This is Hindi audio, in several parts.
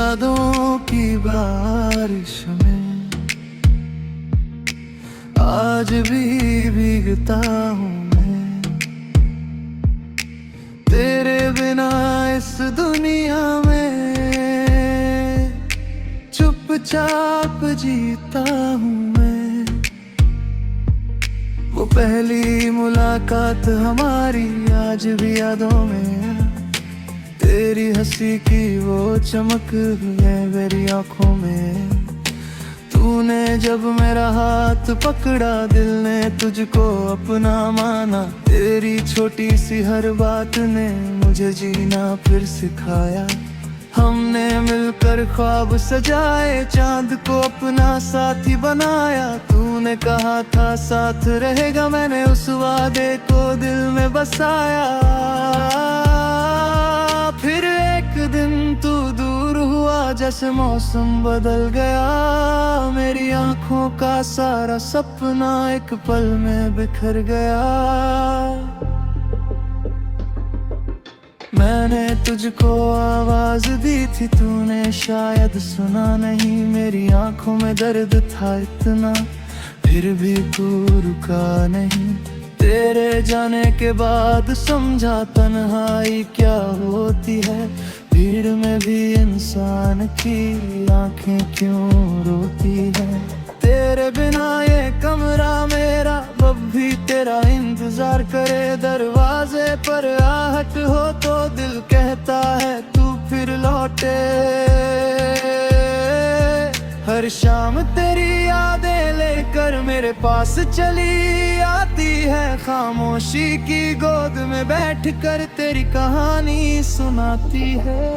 यादों की बारिश में आज भी भीगता हूँ मैं, तेरे बिना इस दुनिया में चुपचाप जीता हूँ मैं। वो पहली मुलाकात हमारी आज भी यादों में, तेरी हंसी की वो चमक है मेरी आंखों में। तूने जब मेरा हाथ पकड़ा दिल ने तुझको अपना माना, तेरी छोटी सी हर बात ने मुझे जीना फिर सिखाया। हमने मिलकर ख्वाब सजाए, चांद को अपना साथी बनाया। तूने कहा था साथ रहेगा, मैंने उस वादे को दिल में बसाया। फिर एक दिन तू दूर हुआ, जैसे मौसम बदल गया। मेरी आंखों का सारा सपना एक पल में बिखर गया। मैंने तुझको आवाज दी थी, तूने शायद सुना नहीं। मेरी आंखों में दर्द था इतना, फिर भी तू रुका नहीं। तेरे जाने के बाद समझा तन्हाई क्या होती है। भीड़ में भी इंसान की आंखें क्यों रोती है। तेरे बिना ये कमरा मेरा अब भी तेरा इंतजार करे। दरवाजे पर आहट हो तो दिल कहता है तू फिर लौटे। हर शाम तेरी यादें लेकर मेरे पास चली आती है। खामोशी की गोद में बैठकर तेरी कहानी सुनाती है।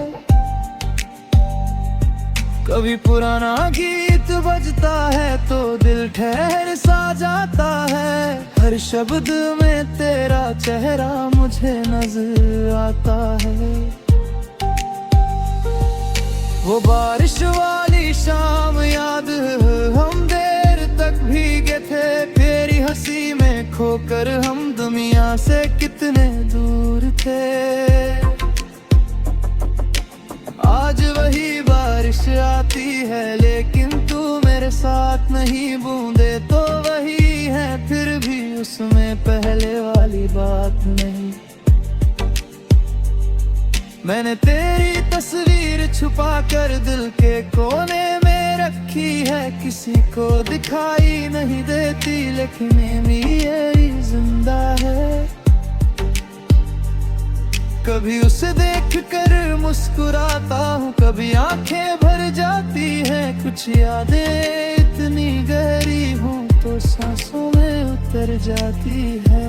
कभी पुराना गीत बजता है तो दिल ठहर सा जाता है। हर शब्द में तेरा चेहरा मुझे नजर आता है। वो बारिश वाली शाम याद, हम देर तक भीगे थे। तेरी हंसी में खोकर हम दुनिया से कितने दूर थे। आज वही बारिश आती है, लेकिन तू मेरे साथ नहीं। बूंदे तो वही है, फिर भी उसमें पहले वाली बात नहीं। मैंने तेरी तस्वीर छुपा कर दिल के कोने में रखी है। किसी को दिखाई नहीं देती, लेकिन मेरी जिंदा है। कभी उसे देखकर मुस्कुराता हूँ, कभी आंखें भर जाती हैं। कुछ यादें इतनी गहरी हूँ तो सांसों में उतर जाती है।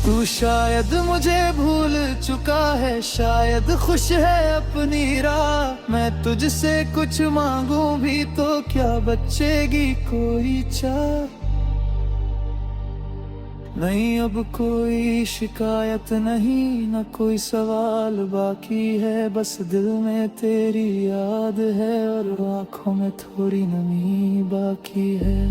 तू शायद मुझे भूल चुका है, शायद खुश है अपनी राह। मैं तुझसे कुछ मांगूं भी तो क्या बचेगी कोई चाह। नहीं अब कोई शिकायत नहीं, न कोई सवाल बाकी है। बस दिल में तेरी याद है और आंखों में थोड़ी नमी बाकी है।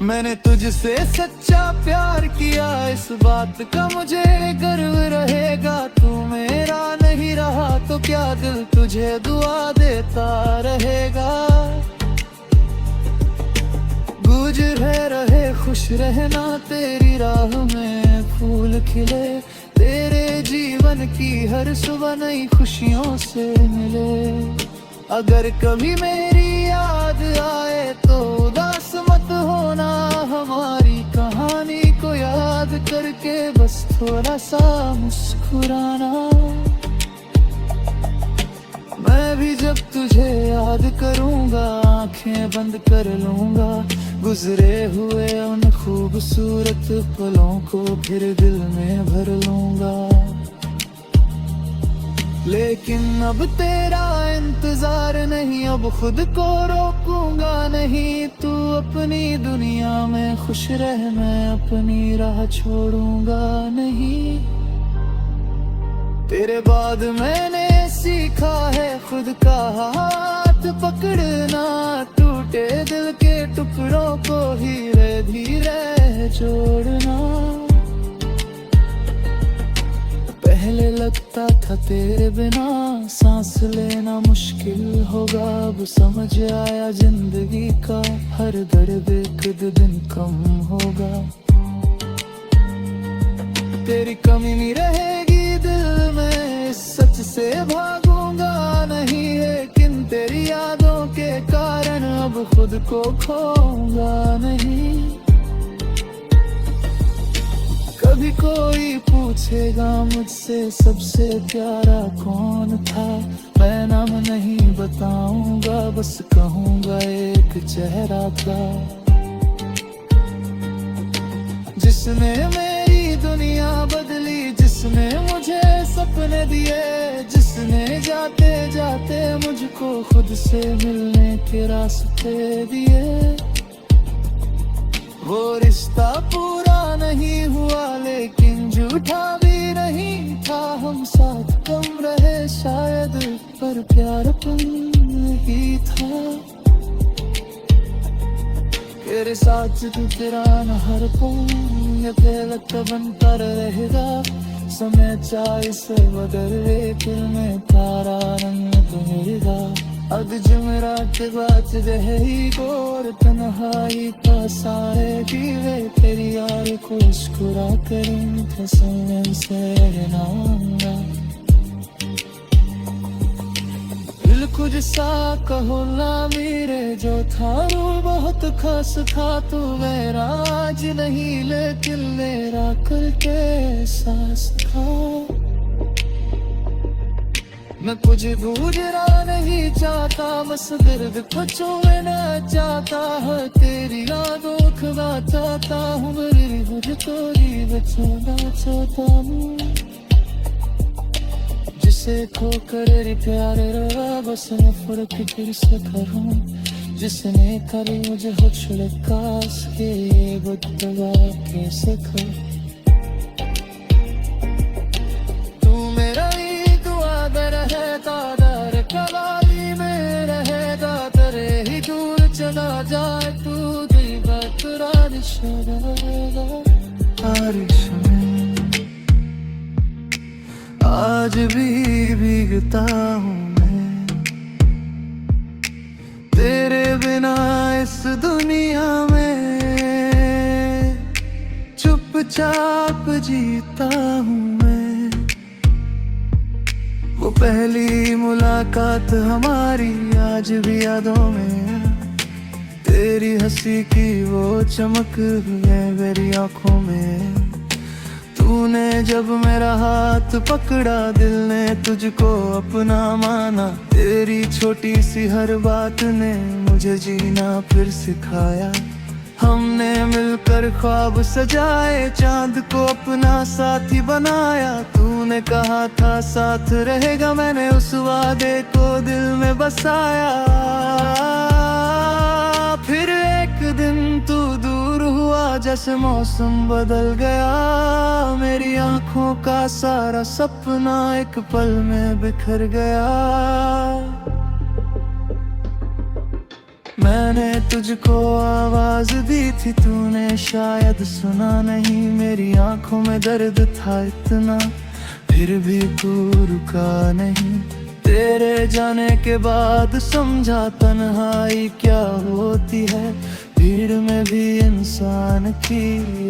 मैंने तुझसे सच्चा प्यार किया, इस बात का मुझे गर्व रहेगा। तू मेरा नहीं रहा तो क्या दिल तुझे दुआ देता रहेगा। गुजरे रहे खुश रहना, तेरी राह में फूल खिले। तेरे जीवन की हर सुबह नई खुशियों से मिले। अगर कभी मेरी याद आए तो उदास मत होना। हमारी कहानी को याद करके बस थोड़ा सा मुस्कुराना। मैं भी जब तुझे याद करूंगा आंखें बंद कर लूंगा। गुजरे हुए उन खूबसूरत पलों को फिर दिल में भर लूंगा। लेकिन अब तेरा इंतजार नहीं, अब खुद को रोकूंगा नहीं। तू अपनी दुनिया में खुश रह, मैं अपनी राह छोड़ूंगा नहीं। तेरे बाद मैंने सीखा है खुद का हाथ पकड़ना। टूटे दिल के टुकड़ों को धीरे धीरे जोड़ना। पहले लगता लगता था तेरे बिना सांस लेना मुश्किल होगा। अब समझ आया जिंदगी का हर दर्द एक दिन कम होगा। तेरी कमी नहीं रहेगी दिल में, इस सच से भागूंगा नहीं, लेकिन तेरी यादों के कारण अब खुद को खोऊंगा नहीं। कभी कोई पूछेगा मुझसे सबसे प्यारा कौन था, मैं नाम नहीं बताऊंगा, बस कहूंगा एक चेहरा था जिसने मेरी दुनिया बदली, जिसने मुझे सपने दिए, जिसने जाते जाते मुझको खुद से मिलने के रास्ते दिए। वो रिश्ता पूरा नहीं हुआ लेकिन झूठा भी नहीं था, हम साथ कम रहे शायद पर प्यार अपन नहीं था। तेरे साथ तू तेरा न हर पल ये गलत बनता रहेगा, समय चाहे से बदले दिल में तारा रंग बदलेगा। अद जुमरात बात रही गोर तन्हाई का सारे दीवे, तेरी यार को मुस्कुरा करूं कसम से रहना। दिल कुछ सा कहो ना मेरे जो था रू बहुत खास था, तू मेरा आज नहीं लेकिन मेरा करके एहसास था। मैं कुछ बूझना नहीं चाहता, बस दर्द को छूना चाहता है, तेरी यादों खवा चाहता हूँ, मेरी मुझे तोरी बचाना चाहता हूँ। जिसे खो कर प्यार रहा बस नफरत फिर से करूँ, जिसने करी मुझे हो छुड़े काश के बदला कैसे कर। जाए तू बारिश में आज भी भीगता हूँ मैं, तेरे बिना इस दुनिया में चुपचाप जीता हूँ मैं। वो पहली मुलाकात हमारी आज भी यादों में, तेरी हंसी की वो चमक है मेरी आंखों में। तूने जब मेरा हाथ पकड़ा दिल ने तुझको अपना माना, तेरी छोटी सी हर बात ने मुझे जीना फिर सिखाया। हमने मिलकर ख्वाब सजाए, चांद को अपना साथी बनाया, तूने कहा था साथ रहेगा, मैंने उस वादे को दिल में बसाया। फिर एक दिन तू दूर हुआ जैसे मौसम बदल गया, मेरी आंखों का सारा सपना एक पल में बिखर गया। मैंने तुझको आवाज दी थी तूने शायद सुना नहीं, मेरी आंखों में दर्द था इतना फिर भी तू रुका नहीं। तेरे जाने के बाद समझा तन्हाई क्या होती है, भीड़ में भी इंसान की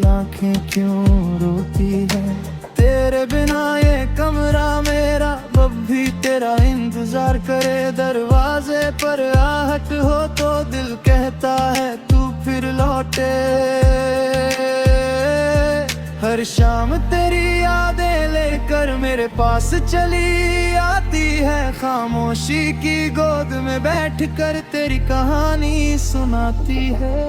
आंखें क्यों रोती है। तेरे बिना ये कमरा मेरा अब भी तेरा इंतजार करे, दरवाजे पर आहट हो तो दिल कहता है तू फिर लौटे। हर शाम तेरी यादें लेकर मेरे पास चली आती है, खामोशी की गोद में बैठकर तेरी कहानी सुनाती है।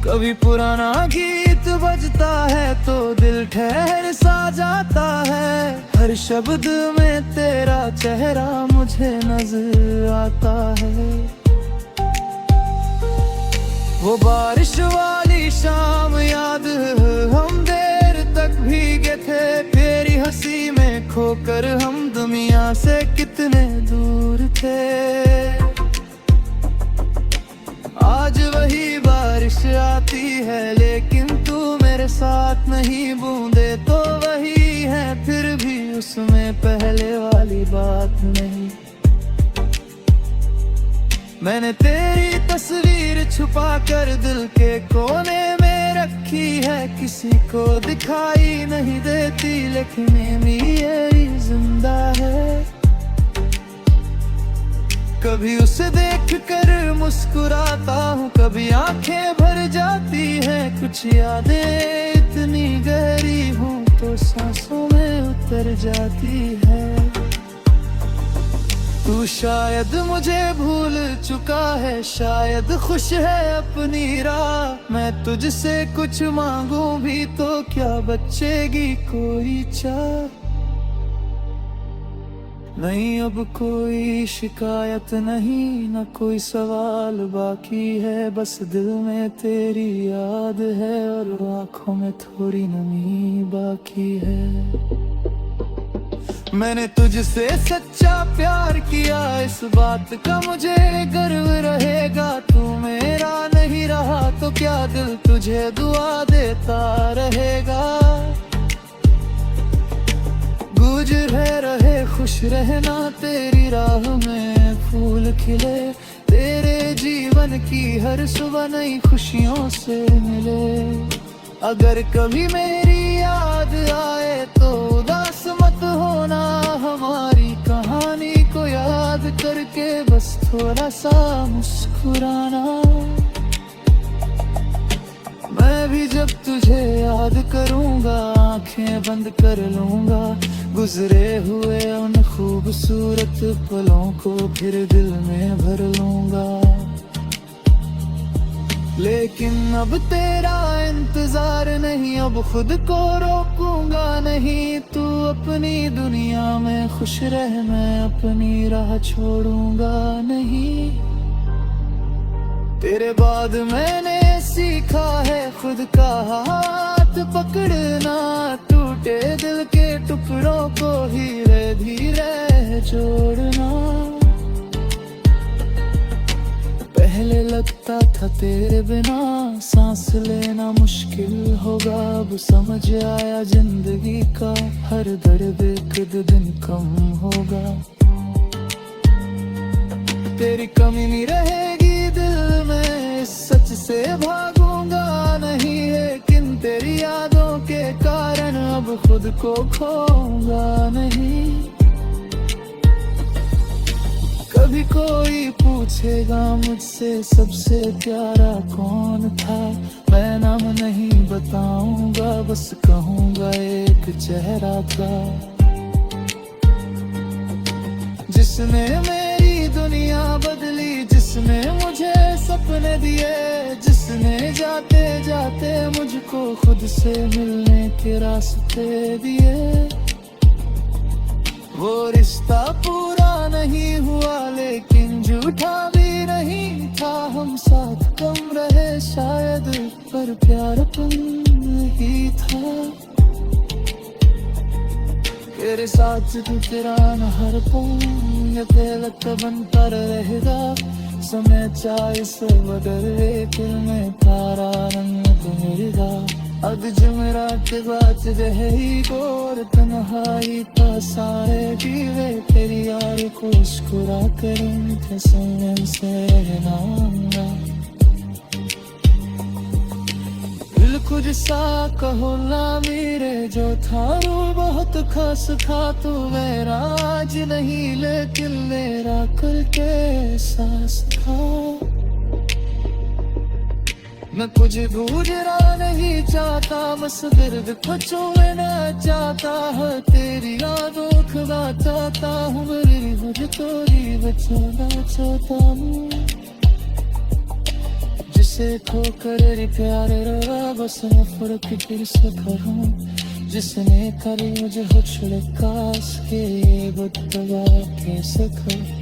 कभी पुराना गीत बजता है तो दिल ठहर सा जाता है, हर शब्द में तेरा चेहरा मुझे नजर आता है। वो बारिश वाली शाम याद हम देर तक भीगे थे, तेरी हंसी में खोकर हम दुनिया से कितने दूर थे। आज वही बारिश आती है लेकिन तू मेरे साथ नहीं, बूंदे तो वही है उसमें पहले वाली बात नहीं। मैंने तेरी तस्वीर छुपा कर दिल के कोने में रखी है, किसी को दिखाई नहीं देती लेकिन मेरी जिंदा है। कभी उसे देख कर मुस्कुराता हूँ, कभी आंखें भर जाती हैं। कुछ यादें इतनी गहरी हूँ तो सांसों में उतर जाती है। तू शायद मुझे भूल चुका है, शायद खुश है अपनी राह। मैं तुझसे कुछ मांगूं भी तो क्या बचेगी कोई चाह। नहीं अब कोई शिकायत नहीं, न कोई सवाल बाकी है। बस दिल में तेरी याद है और आंखों में थोड़ी नमी बाकी है। मैंने तुझसे सच्चा प्यार किया, इस बात का मुझे गर्व रहेगा। तू मेरा नहीं रहा तो क्या दिल तुझे दुआ देता रहेगा। गुजरे रहे खुश रहना, तेरी राह में फूल खिले। तेरे जीवन की हर सुबह नई खुशियों से मिले। अगर कभी मेरी याद आए तो उदास मत होना, हमारी कहानी को याद करके बस थोड़ा सा मुस्कुराना। मैं भी जब तुझे याद करूंगा आंखें बंद कर लूंगा। गुजरे हुए उन खूबसूरत पलों को फिर दिल में भर लूंगा। लेकिन अब तेरा इंतजार नहीं, अब खुद को रोकूंगा नहीं। तू अपनी दुनिया में खुश रह, मैं अपनी राह छोड़ूंगा नहीं। तेरे बाद मैंने सीखा है खुद का हाथ पकड़ना। टूटे दिल के टुकड़ों को धीरे धीरे जोड़ना। पहले लगता था तेरे बिना सांस लेना मुश्किल होगा। अब समझ आया जिंदगी का हर दर्द एक दिन कम होगा। तेरी कमी नहीं रहेगी दिल में, इस सच से भागूंगा नहीं। लेकिन तेरी यादों के कारण अब खुद को खोऊंगा नहीं। कभी कोई पूछेगा मुझसे सबसे प्यारा कौन था, मैं नाम नहीं बताऊंगा, बस कहूंगा एक चेहरा था। जिसने मेरी दुनिया बदली, जिसने मुझे सपने दिए, जिसने जाते जाते मुझको खुद से मिलने के रास्ते दिए। वो रिश्ता पूरा नहीं हुआ लेकिन झूठा भी नहीं था। हम साथ कम रहे शायद पर प्यार अपन ही था। तेरे साथ तू तेरा न हर पल गलत बनता रहेगा। समय चाहे से बदले दिल में तारा रंग मिलेगा। अद जुमरात बात रही गोर तन्हाई ता सारे जीवे। तेरी यार को मुस्कुरा कर मीठे संयम से रहना। दिल कुछ सा कहो ना मेरे जो था रू बहुत खास था। तू मेरा आज नहीं लेकिन मेरा करके सास था। मैं कुछ भूलना नहीं चाहता, बस दर्द को छूना चाहता है। तेरी यादों खुदा चाहता हूँ, मेरी मुझे तोरी बचाना चाहता हूँ। जिसे खोकर प्यार रवा बस नफरत फिर से करूँ। जिसने करी मुझे हो छुड़े काश के बदला कैसे करूँ।